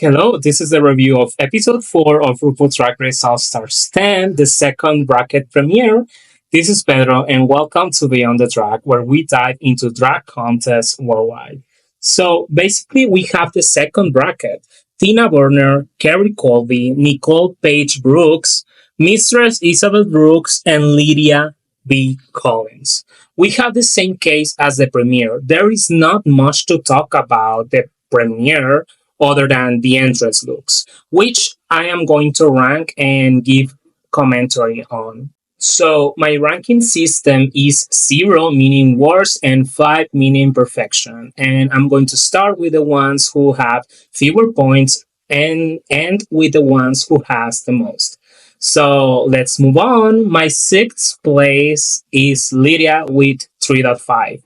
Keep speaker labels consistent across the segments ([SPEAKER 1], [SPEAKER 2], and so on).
[SPEAKER 1] Hello, this is a review of episode 4 of RuPaul's Drag Race All Stars 10, the second bracket premiere. This is Pedro, and welcome to Beyond the Drag, where we dive into drag contests worldwide. So basically, we have the second bracket: Tina Burner, Kerri Colby, Nicole Paige Brooks, Mistress Isabelle Brooks, and Lydia B. Kollins. We have the same case as the premiere. There is not much to talk about the premiere other than the entrance looks, which I am going to rank and give commentary on. So my ranking system is 0 meaning worst and 5 meaning perfection. And I'm going to start with the ones who have fewer points and end with the ones who has the most. So let's move on. My sixth place is Lydia with 3.5.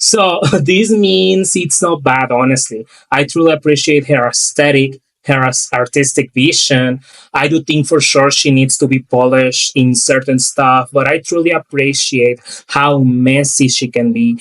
[SPEAKER 1] So this means it's not bad, honestly. I truly appreciate her aesthetic, her artistic vision. I do think for sure she needs to be polished in certain stuff, but I truly appreciate how messy she can be.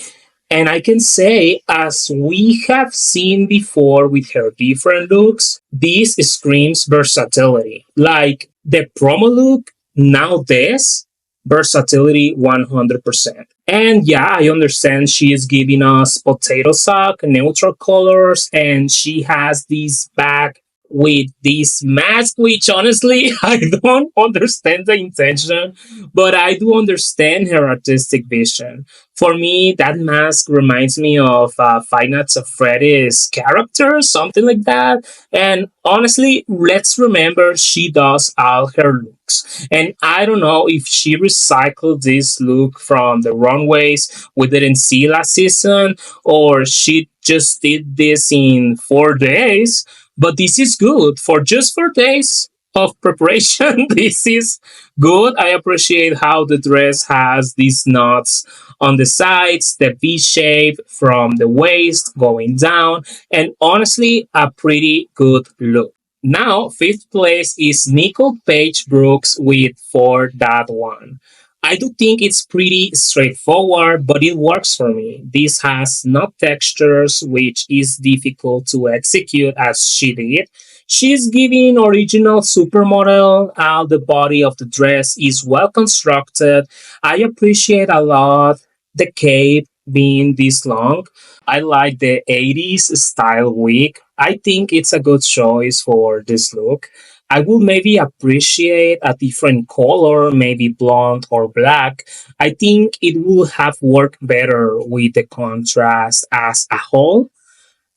[SPEAKER 1] And I can say, as we have seen before with her different looks, this screams versatility. Like the promo look, now this, versatility 100%. And yeah, I understand she is giving us potato sack, neutral colors, and she has this bag with this mask, which honestly, I don't understand the intention, but I do understand her artistic vision. For me, that mask reminds me of Five Nights at Freddy's character, something like that. And honestly, let's remember she does all her looks. And I don't know if she recycled this look from the runways we didn't see last season, or she just did this in 4 days. But this is good for just 4 days of preparation. This is good. I appreciate how the dress has these knots on the sides, the V shape from the waist going down, and honestly, a pretty good look. Now, fifth place is Nicole Paige Brooks with 4.1. I do think it's pretty straightforward, but it works for me. This has no textures, which is difficult to execute as she did. She's giving original supermodel. The body of the dress is well constructed. I appreciate a lot the cape being this long. I like the 80s style wig. I think it's a good choice for this look. I would maybe appreciate a different color, maybe blonde or black. I think it would have worked better with the contrast as a whole.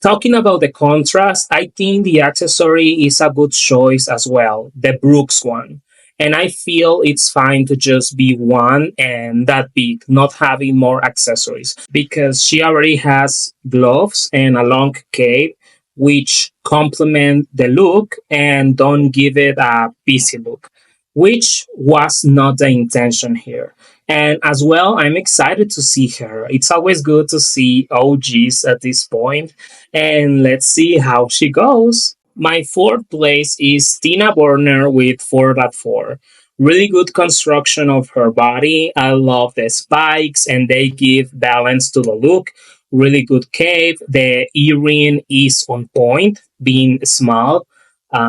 [SPEAKER 1] Talking about the contrast, I think the accessory is a good choice as well, the Brooks one. And I feel it's fine to just be one and that big, not having more accessories, because she already has gloves and a long cape, which complement the look and don't give it a busy look, which was not the intention here. And as well, I'm excited to see her. It's always good to see OGs at this point, and let's see how she goes. My fourth place is Tina Burner with 4.4. Really good construction of her body. I love the spikes and they give balance to the look. Really good cape. The earring is on point, being small,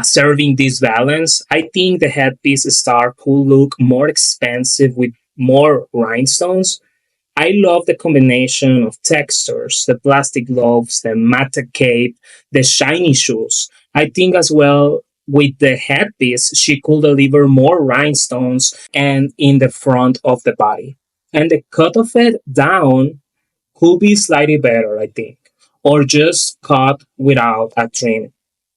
[SPEAKER 1] serving this balance. I think the headpiece star could look more expensive with more rhinestones. I love the combination of textures, the plastic gloves, the matte cape, the shiny shoes. I think as well with the headpiece, she could deliver more rhinestones and in the front of the body. And the cut of it down could be slightly better, I think, or just cut without a trim.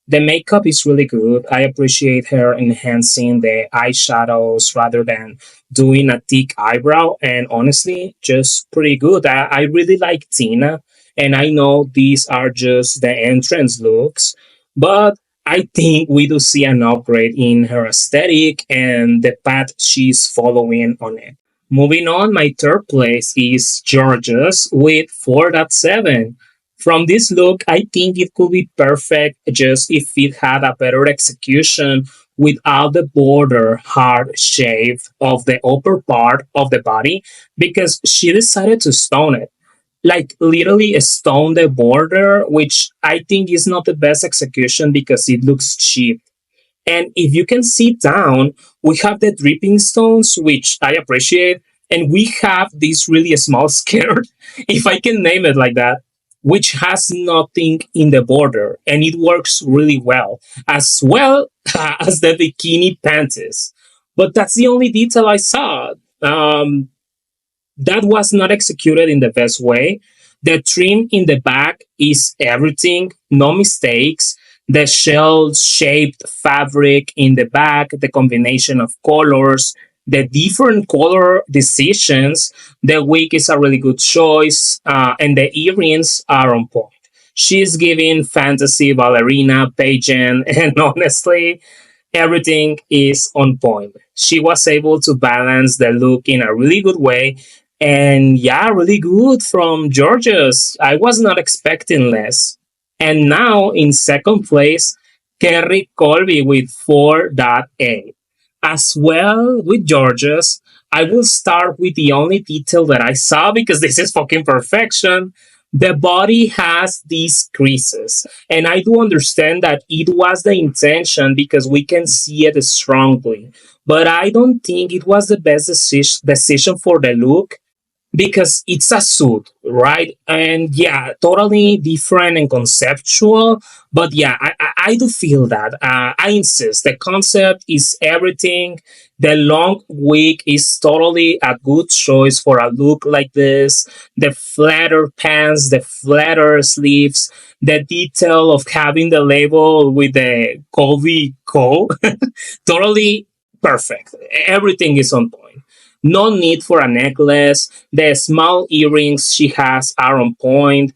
[SPEAKER 1] The makeup is really good. I appreciate her enhancing the eyeshadows rather than doing a thick eyebrow. And honestly, just pretty good. I really like Tina. And I know these are just the entrance looks, but I think we do see an upgrade in her aesthetic and the path she's following on it. Moving on, my third place is Jorgeous with 4.7. From this look, I think it could be perfect just if it had a better execution without the border hard shape of the upper part of the body, because she decided to stone it. like literally stone the border, which I think is not the best execution because it looks cheap. And if you can see down, we have the dripping stones, which I appreciate. And we have this really small skirt, if I can name it like that, which has nothing in the border. And it works really well as the bikini panties. But that's the only detail I saw. That was not executed in the best way. The trim in the back is everything, no mistakes. The shell shaped fabric in the back, the combination of colors, the different color decisions. The wig is a really good choice, and the earrings are on point. She's giving fantasy ballerina pageant, and honestly, everything is on point. She was able to balance the look in a really good way. And yeah, really good from Jorgeous. I was not expecting less. And now in second place, Kerri Colby with 4.8. As well with Jorgeous, I will start with the only detail that I saw because this is fucking perfection. The body has these creases. And I do understand that it was the intention because we can see it strongly. But I don't think it was the best decision for the look because it's a suit, right? And yeah, totally different and conceptual. But yeah, I do feel that. I insist. The concept is everything. The long wig is totally a good choice for a look like this. The flatter pants, the flatter sleeves, the detail of having the label with the Colby Co. Totally perfect. Everything is on point. No need for a necklace. The small earrings she has are on point.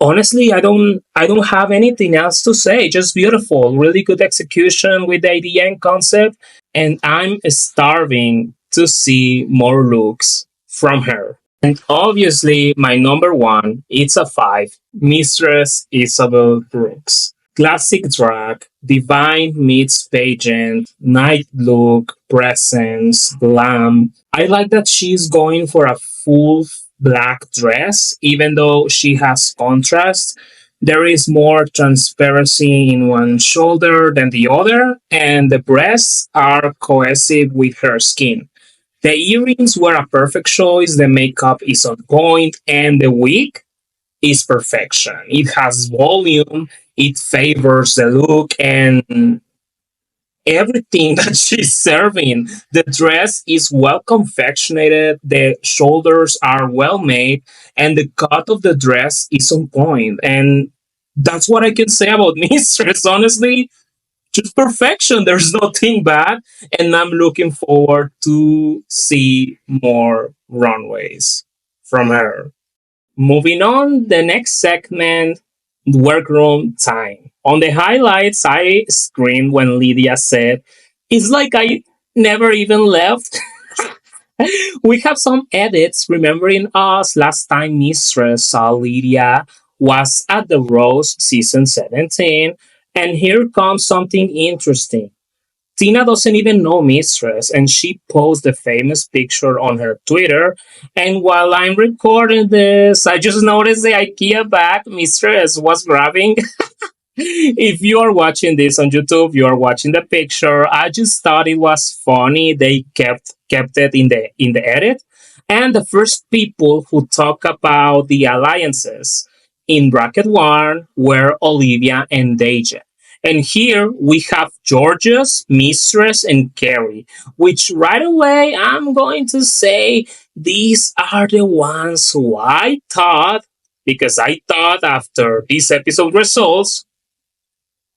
[SPEAKER 1] Honestly, I don't have anything else to say. Just beautiful. Really good execution with the idea and concept. And I'm starving to see more looks from her. And obviously, my number one, it's a five, Mistress Isabelle Brooks. Classic drag, divine meets pageant, night look, presence, glam. I like that she's going for a full black dress, even though she has contrast. There is more transparency in one shoulder than the other, and the breasts are cohesive with her skin. The earrings were a perfect choice, the makeup is on point, and the wig is perfection. It has volume, it favors the look, and everything that she's serving. The dress is well confectionated, the shoulders are well made, and the cut of the dress is on point. And that's what I can say about Mistress. Honestly, just perfection. There's nothing bad, and I'm looking forward to see more runways from her. Moving on, the next segment, workroom time. On the highlights, I screamed when Lydia said, "It's like I never even left." We have some edits remembering us last time Mistress saw Lydia was at the Rose season 17. And here comes something interesting. Tina doesn't even know Mistress, and she posts the famous picture on her Twitter. And while I'm recording this, I just noticed the IKEA bag Mistress was grabbing. If you are watching this on YouTube, you are watching the picture. I just thought it was funny. They kept it in the edit. And the first people who talk about the alliances in bracket one were Olivia and Deja. And here we have Jorgeous, Mistress, and Kerri, which right away I'm going to say these are the ones who I thought, because I thought after this episode results,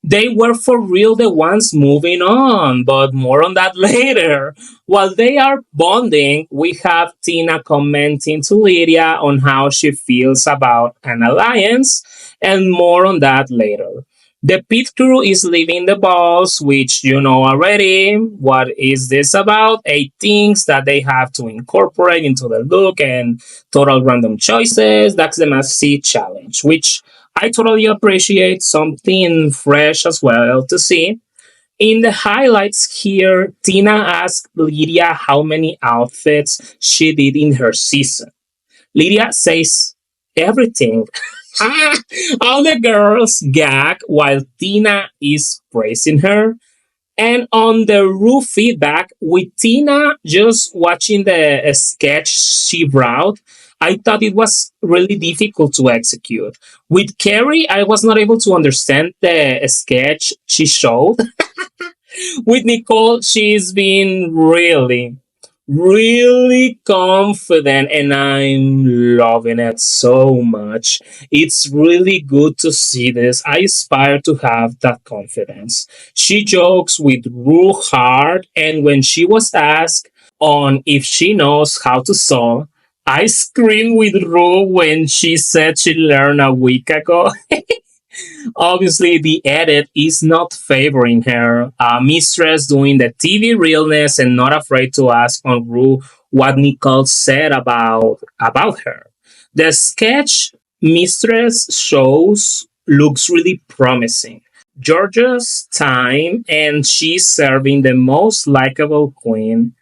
[SPEAKER 1] they were for real the ones moving on, but more on that later. While they are bonding, we have Tina commenting to Lydia on how she feels about an alliance, and more on that later. The pit crew is leaving the balls, which you know already. What is this about? 8 things that they have to incorporate into the look and total random choices. That's the must see challenge, which I totally appreciate something fresh as well to see. In the highlights here, Tina asked Lydia how many outfits she did in her season. Lydia says everything. All the girls gag while Tina is praising her. And on the roof feedback, with Tina just watching the sketch she brought, I thought it was really difficult to execute. With Kerri, I was not able to understand the sketch she showed. With Nicole, she's been really confident, and I'm loving it so much. It's really good to see this. I aspire to have that confidence. She jokes with Rue hard, and when she was asked on if she knows how to sew, I screamed with Rue when she said she learned a week ago. Obviously, the edit is not favoring her. Mistress doing the TV realness and not afraid to ask on Rue what Nicole said about her. The sketch Mistress shows looks really promising. Georgia's time, and she's serving the most likable queen.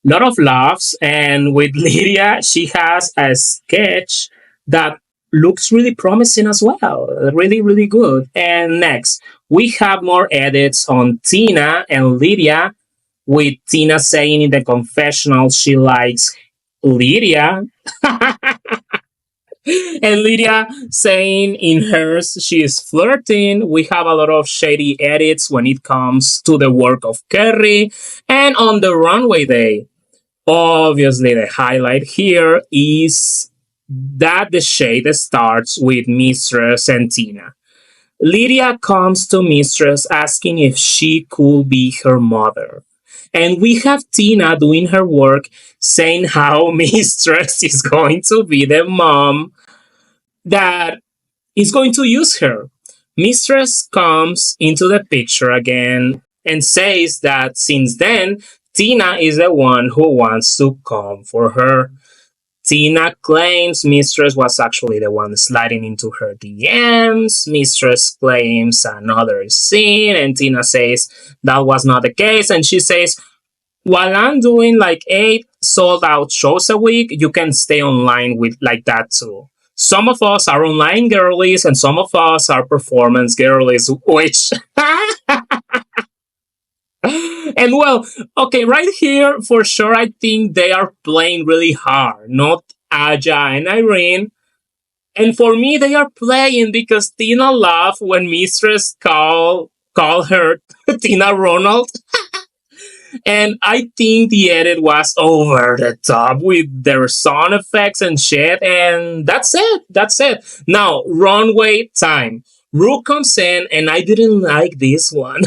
[SPEAKER 1] Lot of laughs, and with Lydia, she has a sketch that looks really promising as well. Really good. And next, we have more edits on Tina and Lydia, with Tina saying in the confessional she likes Lydia. And Lydia saying in hers she is flirting. We have a lot of shady edits when it comes to the work of Kerri. And on the runway day, obviously, the highlight here is that the shade starts with Mistress and Tina. Lydia comes to Mistress asking if she could be her mother. And we have Tina doing her work saying how Mistress is going to be the mom that is going to use her. Mistress comes into the picture again and says that since then, Tina is the one who wants to come for her. Tina claims Mistress was actually the one sliding into her DMs. Mistress claims another scene, and Tina says that was not the case. And she says, while I'm doing like 8 sold out shows a week, you can stay online with like that too. Some of us are online girlies, and some of us are performance girlies, which and well, okay, right here for sure, I think they are playing really hard, not Aja and Irene. And for me, they are playing because Tina laughed when Mistress call her Tina Ronald. And I think the edit was over the top with their sound effects and shit. And that's it. That's it. Now, runway time. Rue comes in, and I didn't like this one.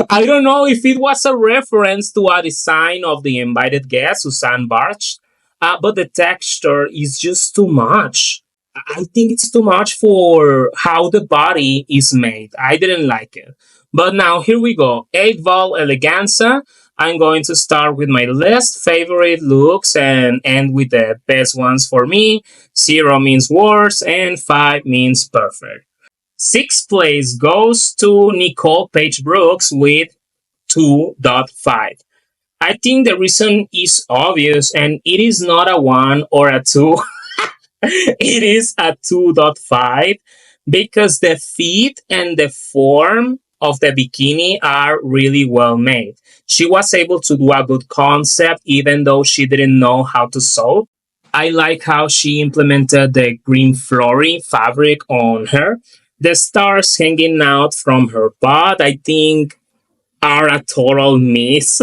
[SPEAKER 1] I don't know if it was a reference to a design of the invited guest, Susan Barch, but the texture is just too much. I think it's too much for how the body is made. I didn't like it. But now here we go. 8 Vol Eleganza. I'm going to start with my least favorite looks and end with the best ones for me. 0 means worse, and 5 means perfect. Sixth place goes to Nicole Paige Brooks with 2.5. I think the reason is obvious, and it is not a 1 or a 2. It is a 2.5 because the fit and the form of the bikini are really well made. She was able to do a good concept even though she didn't know how to sew. I like how she implemented the green flory fabric on her. The stars hanging out from her butt, I think, are a total miss.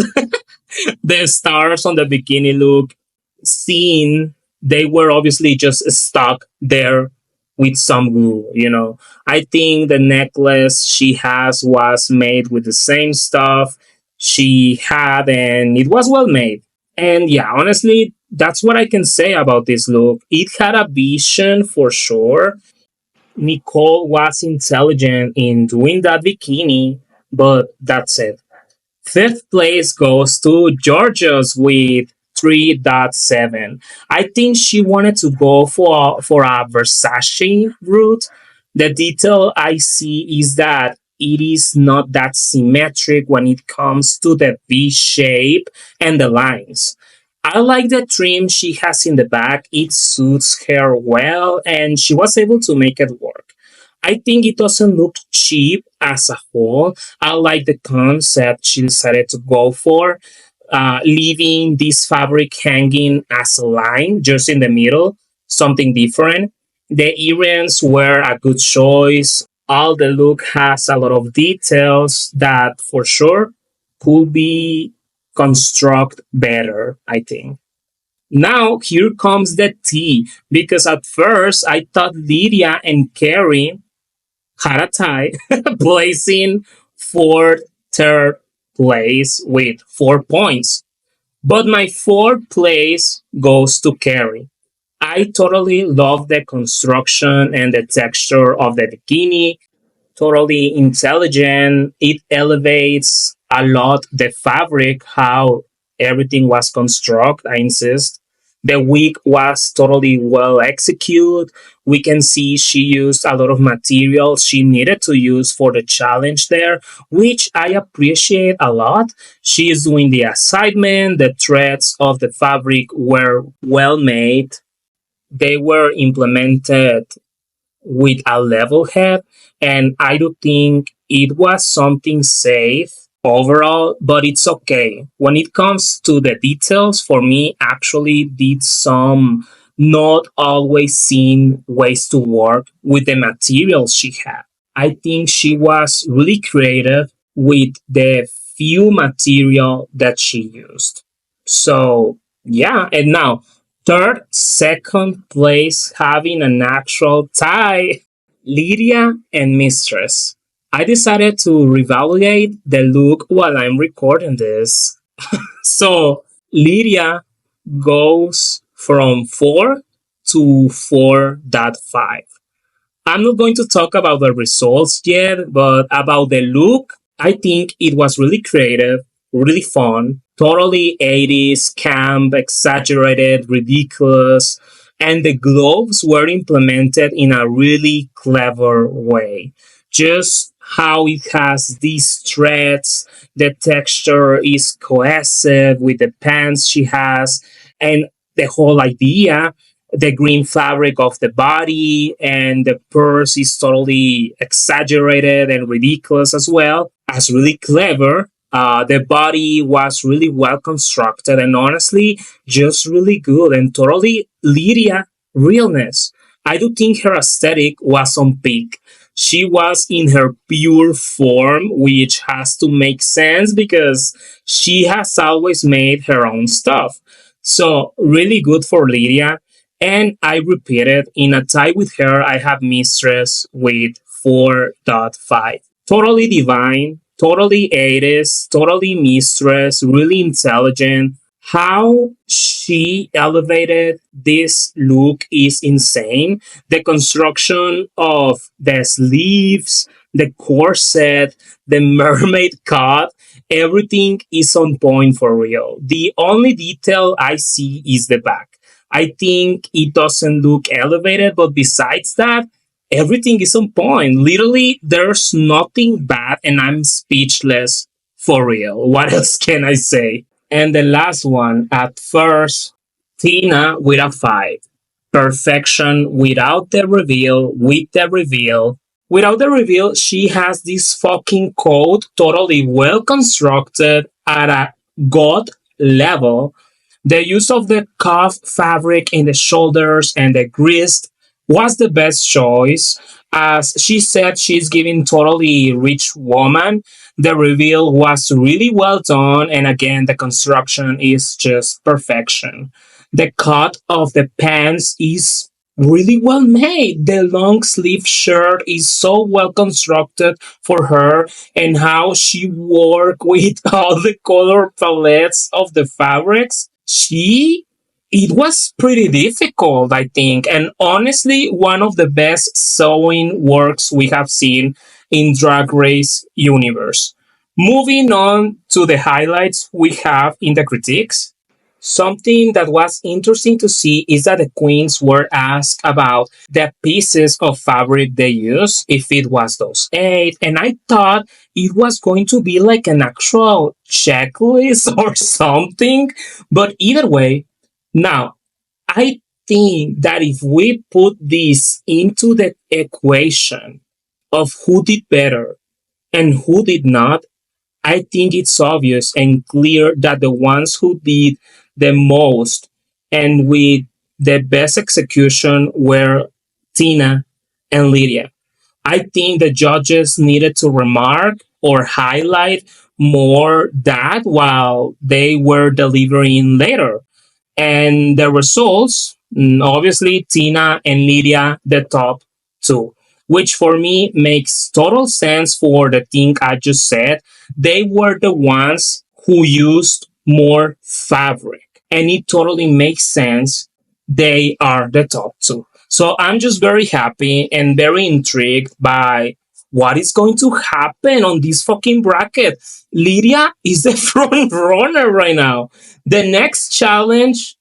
[SPEAKER 1] The stars on the bikini look seen, they were obviously just stuck there with some glue. I think the necklace she has was made with the same stuff she had, and it was well made. And yeah, honestly, that's what I can say about this look. It had a vision for sure. Nicole was intelligent in doing that bikini, but that's it. Fifth place goes to Jorgeous with 3.7. I think she wanted to go for a Versace route. The detail I see is that it is not that symmetric when it comes to the V shape and the lines. I like the trim she has in the back. It suits her well, and she was able to make it work. I think it doesn't look cheap as a whole. I like the concept she decided to go for, leaving this fabric hanging as a line just in the middle, something different. The earrings were a good choice. All the look has a lot of details that for sure could be construct better, I think. Now here comes the tea, because at first I thought Lydia and Kerri had a tie, placing fourth, third place with 4 points. But my fourth place goes to Kerri. I totally love the construction and the texture of the bikini, totally intelligent. It elevates a lot the fabric, how everything was constructed, I insist. The wig was totally well executed. We can see she used a lot of materials she needed to use for the challenge there, which I appreciate a lot. She is doing the assignment, the threads of the fabric were well made. They were implemented with a level head, and I do think it was something safe overall, but it's okay. When it comes to the details, for me, actually did some not always seen ways to work with the materials she had. I think she was really creative with the few material that she used. So yeah, and now third, second place having an actual tie, Lydia and Mistress. I decided to reevaluate the look while I'm recording this. So Lydia goes from 4 to 4.5. I'm not going to talk about the results yet, but about the look, I think it was really creative, really fun, totally 80s, camp, exaggerated, ridiculous, and the gloves were implemented in a really clever way. Just how it has these threads, the texture is cohesive with the pants she has, and the whole idea, the green fabric of the body and the purse is totally exaggerated and ridiculous as well as really clever. The body was really well constructed and honestly just really good and totally Lydia realness. I do think her aesthetic was on peak. She was in her pure form, which has to make sense because she has always made her own stuff. So really good for Lydia. And I repeated in a tie with her, I have Mistress with 4.5. Totally divine, totally 80s, totally Mistress, really intelligent. How she elevated this look is insane. The construction of the sleeves, the corset, the mermaid cut, everything is on point for real. The only detail I see is the back. I think it doesn't look elevated, but besides that, everything is on point. Literally, there's nothing bad, and I'm speechless for real. What else can I say? And the last one, at first, Tina with a 5. Perfection without the reveal, with the reveal. Without the reveal, she has this fucking coat totally well constructed at a god level. The use of the cuff fabric in the shoulders and the wrist was the best choice. As she said, she's giving totally rich woman. The reveal was really well done, and again, the construction is just perfection. The cut of the pants is really well made. The long sleeve shirt is so well constructed for her, and how she worked with all the color palettes of the fabrics. It was pretty difficult, I think, and honestly, one of the best sewing works we have seen in Drag Race universe. Moving on to the highlights we have in the critiques. Something that was interesting to see is that the queens were asked about the pieces of fabric they used, if it was those 8, and I thought it was going to be like an actual checklist or something, but either way, Now, I think that if we put this into the equation of who did better and who did not, I think it's obvious and clear that the ones who did the most and with the best execution were Tina and Lydia. I think the judges needed to remark or highlight more that while they were delivering later. And the results, obviously, Tina and Lydia, the top two, which for me makes total sense for the thing I just said. They were the ones who used more fabric, and it totally makes sense. They are the top two. So I'm just very happy and very intrigued by what is going to happen on this fucking bracket. Lydia is the front runner right now. The next challenge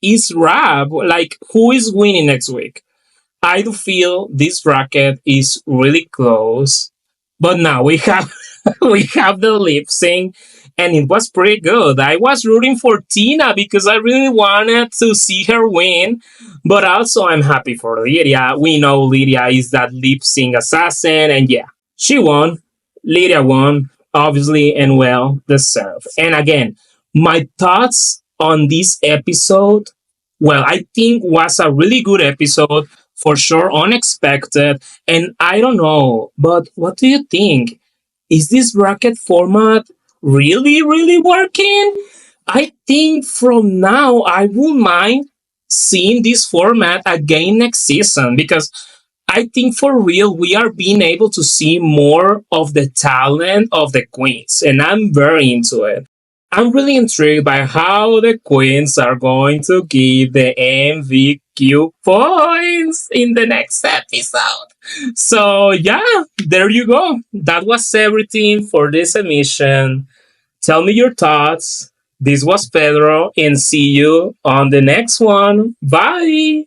[SPEAKER 1] is Rab. Like, who is winning next week? I do feel this bracket is really close, but now we have we have the lip sync, and it was pretty good. I was rooting for Tina because I really wanted to see her win, but also I'm happy for Lydia. We know Lydia is that lip sync assassin, and yeah, she won. Lydia won, obviously, and well deserved. And again, my thoughts on this episode, well, I think was a really good episode, for sure unexpected. And I don't know, but what do you think? Is this bracket format really, really working? I think from now I won't mind seeing this format again next season because I think for real we are being able to see more of the talent of the queens, and I'm very into it. I'm really intrigued by how the queens are going to give the MVQ points in the next episode. So, yeah, there you go. That was everything for this emission. Tell me your thoughts. This was Pedro, and see you on the next one. Bye.